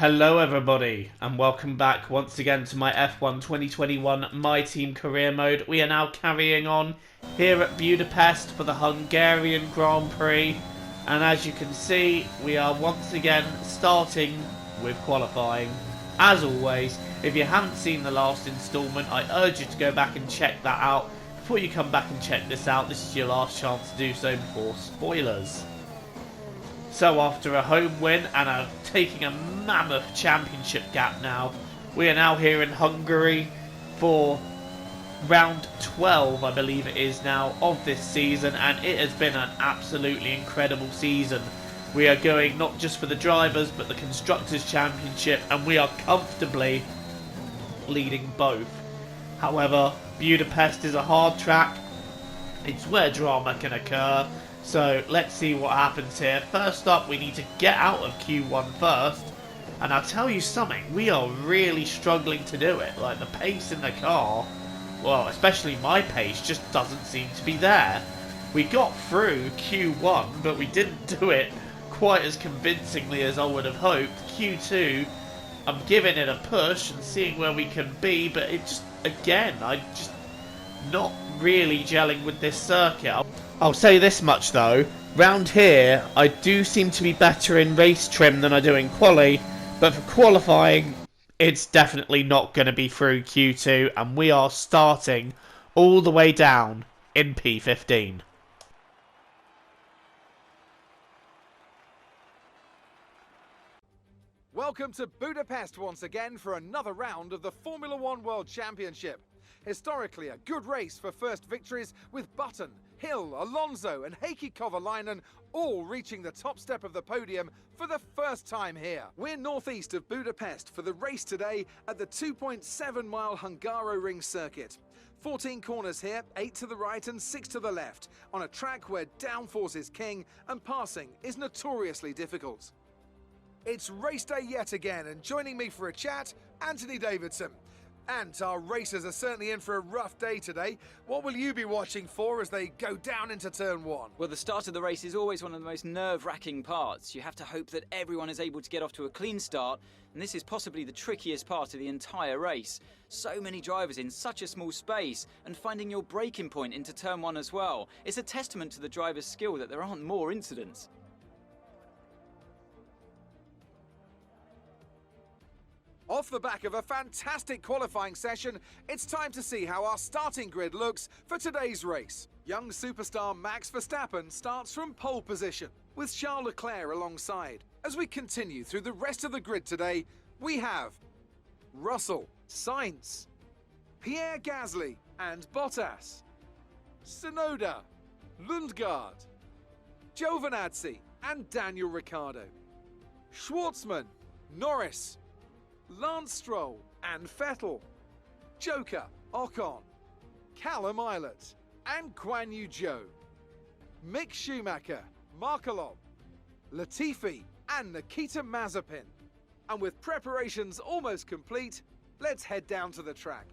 Hello everybody, and welcome back once again to my F1 2021 My Team Career Mode. We are now carrying on here at Budapest for the Hungarian Grand Prix, and as you can see, we are once again starting with qualifying. As always, if you haven't seen the last instalment, I urge you to go back and check that out. Before you come back and check this out, this is your last chance to do so before spoilers. So after a home win and taking a mammoth championship gap now, we are now here in Hungary for round 12, I believe it is now, of this season, and it has been an absolutely incredible season. We are going not just for the drivers but the Constructors' Championship, and we are comfortably leading both. However, Budapest is a hard track. It's where drama can occur. So let's see what happens here. First up, we need to get out of Q1 first. And I'll tell you something, we are really struggling to do it. Like, the pace in the car, well, especially my pace, just doesn't seem to be there. We got through Q1, but we didn't do it quite as convincingly as I would have hoped. Q2, I'm giving it a push and seeing where we can be, but it just, again, I'm just not really gelling with this circuit. I'll say this much though, round here I do seem to be better in race trim than I do in quali, but for qualifying it's definitely not going to be through Q2, and we are starting all the way down in P15. Welcome to Budapest once again for another round of the Formula One World Championship. Historically a good race for first victories, with Button, Hill, Alonso and Heikki Kovalainen all reaching the top step of the podium for the first time here. We're northeast of Budapest for the race today at the 2.7 mile Hungaroring circuit. 14 corners here, 8 to the right and 6 to the left, on a track where downforce is king and passing is notoriously difficult. It's race day yet again, and joining me for a chat, Anthony Davidson. And our racers are certainly in for a rough day today. What will you be watching for as they go down into turn one? Well, the start of the race is always one of the most nerve-wracking parts. You have to hope that everyone is able to get off to a clean start, and this is possibly the trickiest part of the entire race. So many drivers in such a small space, and finding your braking point into turn one as well. It's a testament to the driver's skill that there aren't more incidents. Off the back of a fantastic qualifying session, it's time to see how our starting grid looks for today's race. Young superstar Max Verstappen starts from pole position, with Charles Leclerc alongside. As we continue through the rest of the grid today, we have Russell, Sainz, Pierre Gasly and Bottas, Tsunoda, Lundgaard, Giovinazzi and Daniel Ricciardo, Schwartzman, Norris, Lance Stroll and Vettel, Joker, Ocon, Callum Ilott and Guan Yu Zhou, Mick Schumacher, Markelov, Latifi and Nikita Mazepin. And with preparations almost complete, let's head down to the track.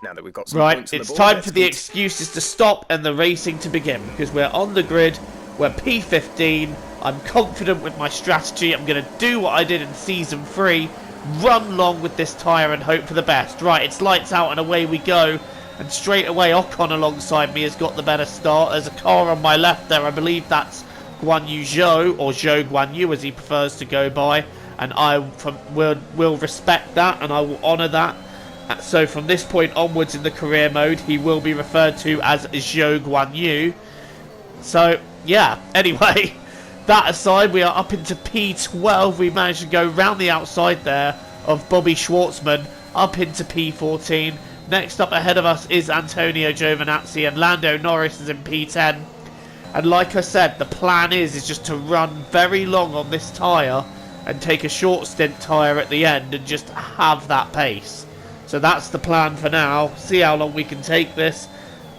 Now that we've got some Right, points on the it's board, time for the excuses to stop and the racing to begin, because we're on the grid, we're P15, I'm confident with my strategy, I'm going to do what I did in Season 3, run long with this tyre and hope for the best. Right, it's lights out and away we go, and straight away Ocon alongside me has got the better start. There's a car on my left there, I believe that's Guan Yu Zhou, or Zhou Guan Yu as he prefers to go by, and I will respect that and I will honour that. So from this point onwards in the career mode, he will be referred to as Zhou Guan Yu. So, yeah, anyway, that aside, we are up into P12. We managed to go round the outside there of Bobby Schwartzman, up into P14. Next up ahead of us is Antonio Giovinazzi, and Lando Norris is in P10. And like I said, the plan is just to run very long on this tyre and take a short stint tyre at the end and just have that pace. So that's the plan for now. See how long we can take this,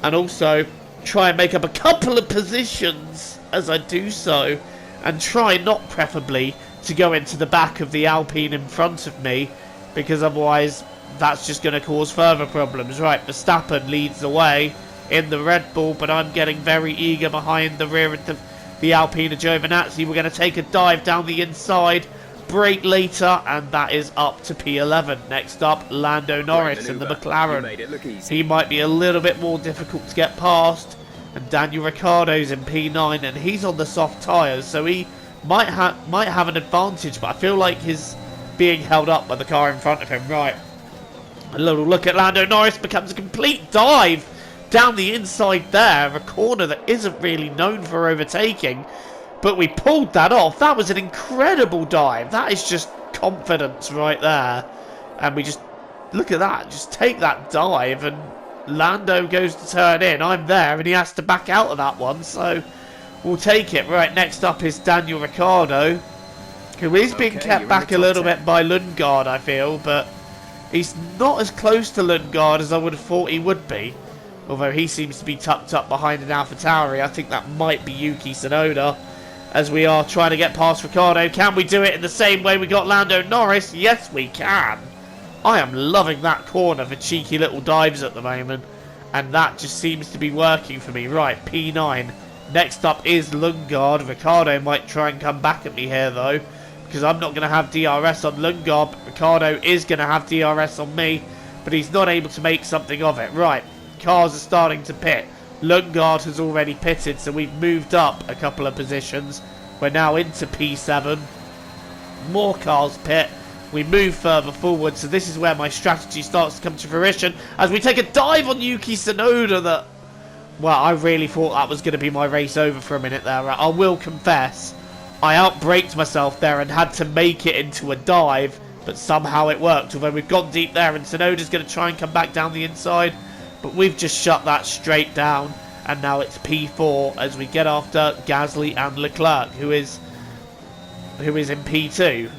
and also try and make up a couple of positions as I do so, and try not preferably to go into the back of the Alpine in front of me, because otherwise that's just going to cause further problems. Right, Verstappen leads the way in the Red Bull, but I'm getting very eager behind the rear of the Alpina Giovinazzi. We're going to take a dive down the inside, brake later, and that is up to P11. Next up, Lando Norris in the McLaren. He might be a little bit more difficult to get past. And Daniel Ricciardo's in P9, and he's on the soft tyres, so he might have an advantage, but I feel like he's being held up by the car in front of him. Right, a little look at Lando Norris, becomes a complete dive down the inside there, a corner that isn't really known for overtaking, but we pulled that off. That was an incredible dive. That is just confidence right there, and we just, look at that, just take that dive, and Lando goes to turn in. I'm there, and he has to back out of that one, so we'll take it. Right, next up is Daniel Ricciardo, who is being kept back a little bit by Lundgaard, I feel, but he's not as close to Lundgaard as I would have thought he would be. Although he seems to be tucked up behind an AlphaTauri. I think that might be Yuki Tsunoda, as we are trying to get past Ricciardo. Can we do it in the same way we got Lando Norris? Yes, we can. I am loving that corner for cheeky little dives at the moment, and that just seems to be working for me. Right, P9. Next up is Lundgaard. Ricciardo might try and come back at me here, though, because I'm not going to have DRS on Lundgaard, but Ricciardo is going to have DRS on me, but he's not able to make something of it. Right, cars are starting to pit. Lundgaard has already pitted, so we've moved up a couple of positions. We're now into P7. More cars pit. We move further forward, so this is where my strategy starts to come to fruition, as we take a dive on Yuki Tsunoda that, well, I really thought that was going to be my race over for a minute there. I will confess, I outbraked myself there and had to make it into a dive, but somehow it worked, although we've gone deep there, and Tsunoda's going to try and come back down the inside, but we've just shut that straight down, and now it's P4 as we get after Gasly and Leclerc, who is in P2.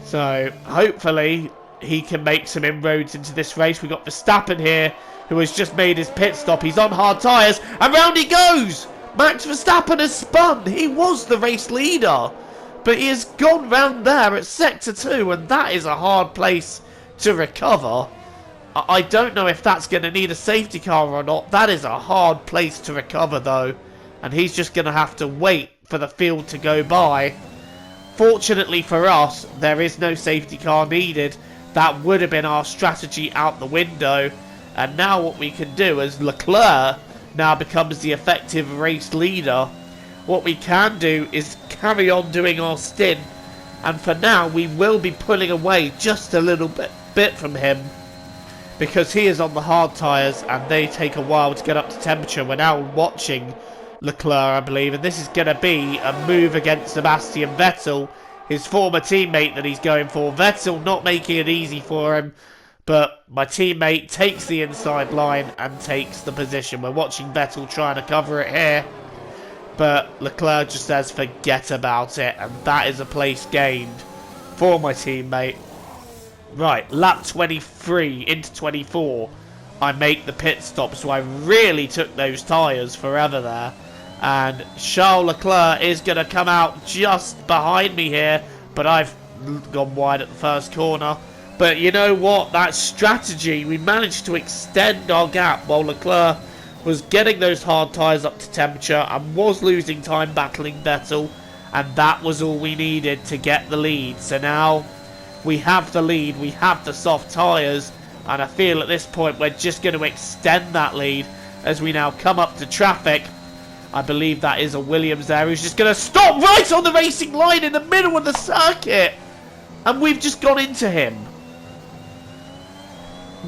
So, hopefully, he can make some inroads into this race. We've got Verstappen here, who has just made his pit stop. He's on hard tyres, and round he goes! Max Verstappen has spun. He was the race leader, but he has gone round there at Sector 2, and that is a hard place to recover. I don't know if that's going to need a safety car or not. That is a hard place to recover, though, and he's just going to have to wait for the field to go by. Fortunately for us, there is no safety car needed. That would have been our strategy out the window. And now what we can do is Leclerc now becomes the effective race leader. What we can do is carry on doing our stint. And for now, we will be pulling away just a little bit from him, because he is on the hard tyres and they take a while to get up to temperature. We're now watching Leclerc, I believe, and this is going to be a move against Sebastian Vettel, his former teammate that he's going for. Vettel not making it easy for him, but my teammate takes the inside line and takes the position. We're watching Vettel trying to cover it here, but Leclerc just says forget about it, and that is a place gained for my teammate. Right, lap 23 into 24, I make the pit stop, so I really took those tyres forever there. And Charles Leclerc is going to come out just behind me here, but I've gone wide at the first corner. But you know what? That strategy, we managed to extend our gap while Leclerc was getting those hard tyres up to temperature and was losing time battling Vettel. And that was all we needed to get the lead. So now we have the lead, we have the soft tyres, and I feel at this point we're just going to extend that lead as we now come up to traffic. I believe that is a Williams there who's just going to stop right on the racing line in the middle of the circuit. And we've just gone into him.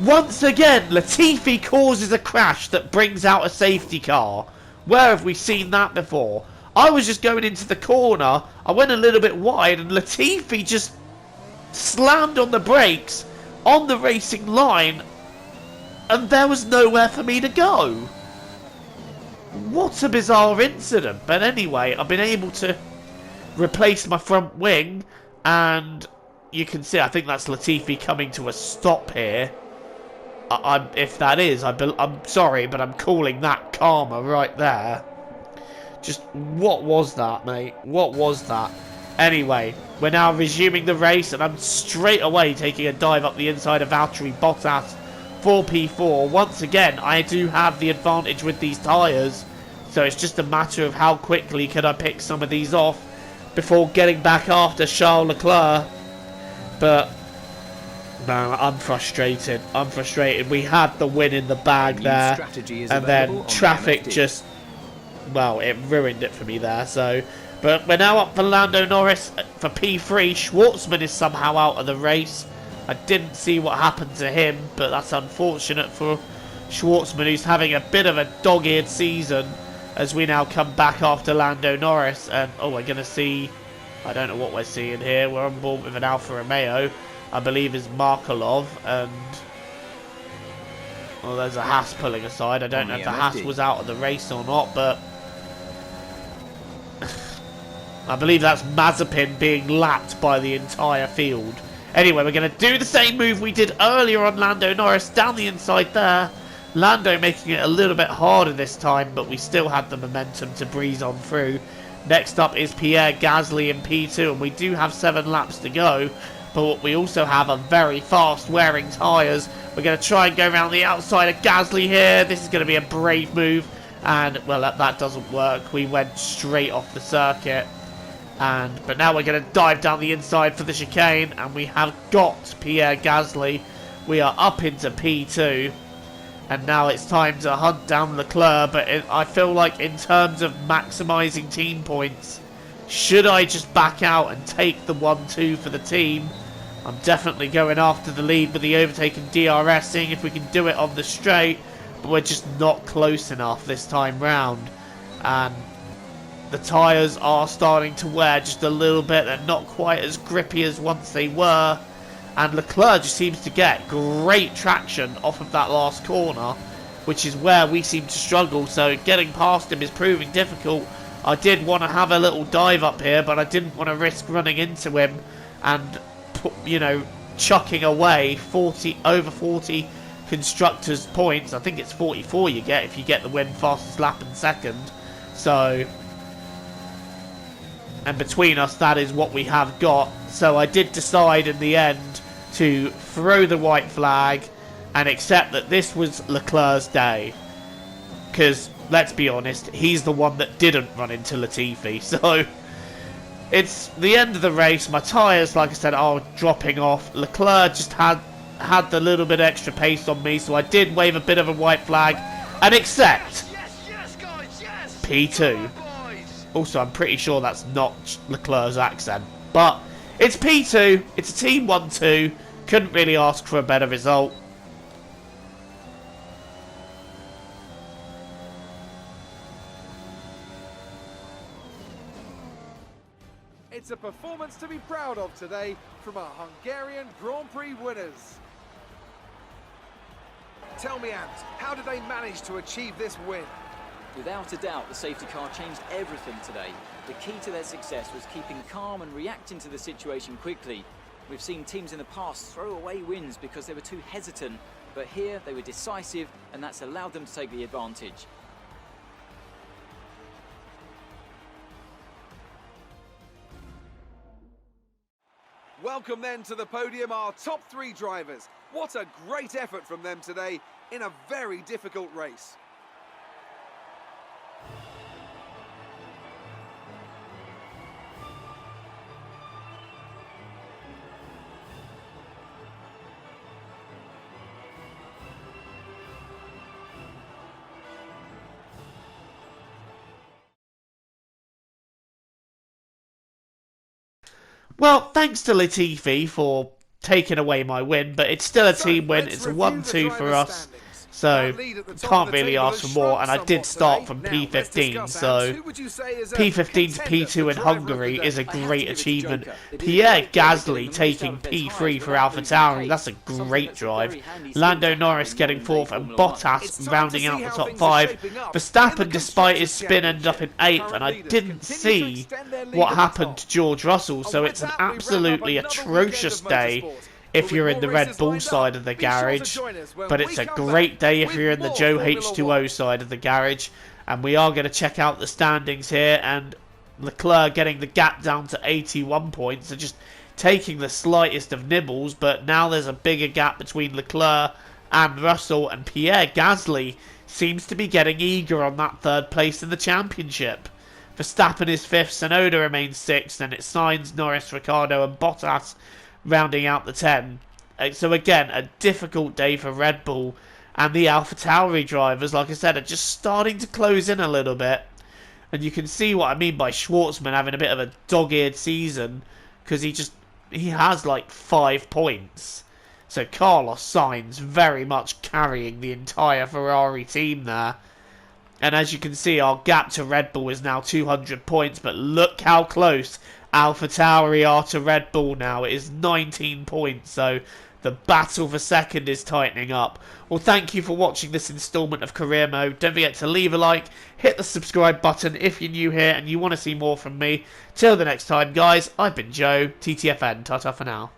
Once again, Latifi causes a crash that brings out a safety car. Where have we seen that before? I was just going into the corner. I went a little bit wide and Latifi just slammed on the brakes on the racing line. And there was nowhere for me to go. What a bizarre incident. But anyway, I've been able to replace my front wing, and you can see, I think that's Latifi coming to a stop here. If that is, I'm sorry, but I'm calling that karma right there. Just, what was that, mate? What was that? Anyway, we're now resuming the race, and I'm straight away taking a dive up the inside of Valtteri Bottas. 4P4. Once again, I do have the advantage with these tyres. So it's just a matter of how quickly can I pick some of these off before getting back after Charles Leclerc. But no, I'm frustrated. I'm frustrated. We had the win in the bag there, and then traffic just, well, it ruined it for me there. So, but we're now up for Lando Norris for P3. Schwartzman is somehow out of the race. I didn't see what happened to him, but that's unfortunate for Schwartzman, who's having a bit of a dog-eared season, as we now come back after Lando Norris. And oh, we're going to see, I don't know what we're seeing here. We're on board with an Alfa Romeo, I believe is Markelov, and well, there's a Haas pulling aside. I don't know if the Haas was out of the race or not, but I believe that's Mazepin being lapped by the entire field. Anyway, we're going to do the same move we did earlier on Lando Norris, down the inside there. Lando making it a little bit harder this time, but we still had the momentum to breeze on through. Next up is Pierre Gasly in P2, and we do have 7 laps to go, but we also have a very fast wearing tyres. We're going to try and go around the outside of Gasly here. This is going to be a brave move, and well, that doesn't work. We went straight off the circuit. But now we're going to dive down the inside for the chicane, and we have got Pierre Gasly. We are up into P2, and now it's time to hunt down Leclerc. But I feel like in terms of maximising team points, should I just back out and take the 1-2 for the team? I'm definitely going after the lead with the overtaken DRS, seeing if we can do it on the straight, but we're just not close enough this time round. And the tyres are starting to wear just a little bit. They're not quite as grippy as once they were. And Leclerc just seems to get great traction off of that last corner, which is where we seem to struggle. So getting past him is proving difficult. I did want to have a little dive up here, but I didn't want to risk running into him and, you know, chucking away over 40 constructors' points. I think it's 44 you get if you get the win fastest lap in second. So, and between us, that is what we have got. So I did decide in the end to throw the white flag and accept that this was Leclerc's day. Because, let's be honest, he's the one that didn't run into Latifi. So, it's the end of the race. My tyres, like I said, are dropping off. Leclerc just had the little bit extra pace on me, so I did wave a bit of a white flag and accept P2. Also, I'm pretty sure that's not Leclerc's accent. But it's P2. It's a team 1-2. Couldn't really ask for a better result. It's a performance to be proud of today from our Hungarian Grand Prix winners. Tell me, Ant, how did they manage to achieve this win? Without a doubt, the safety car changed everything today. The key to their success was keeping calm and reacting to the situation quickly. We've seen teams in the past throw away wins because they were too hesitant, but here they were decisive, and that's allowed them to take the advantage. Welcome then to the podium, our top 3 drivers. What a great effort from them today in a very difficult race. Well, thanks to Latifi for taking away my win, but it's still a team win. It's a 1-2 for us. So, can't really ask for more, and I did start from P15, so P15 to P2 in Hungary is a great achievement. Pierre Gasly taking P3 for AlphaTauri, that's a great drive. Lando Norris getting 4th, and Bottas rounding out the top 5. Verstappen, despite his spin, ended up in 8th, and I didn't see what happened to George Russell, so it's an absolutely atrocious day if you're in the Red Bull side of the garage, but it's a great day if you're in the Joe H2O side of the garage. And we are going to check out the standings here, and Leclerc getting the gap down to 81 points, so just taking the slightest of nibbles, but now there's a bigger gap between Leclerc and Russell, and Pierre Gasly seems to be getting eager on that third place in the championship. Verstappen is 5th, Tsunoda remains 6th, and it's Sainz, Norris, Ricciardo and Bottas rounding out the 10. So again, a difficult day for Red Bull, and the AlphaTauri drivers, like I said, are just starting to close in a little bit. And you can see what I mean by Schwartzman having a bit of a dog-eared season, because he has like 5 points. So Carlos Sainz very much carrying the entire Ferrari team there. And as you can see, our gap to Red Bull is now 200 points, but look how close AlphaTauri are to Red Bull now. It is 19 points, so the battle for second is tightening up. Well, thank you for watching this installment of Career Mode. Don't forget to leave a like, hit the subscribe button if you're new here and you want to see more from me. Till the next time, guys, I've been Joe, TTFN. Ta-ta for now.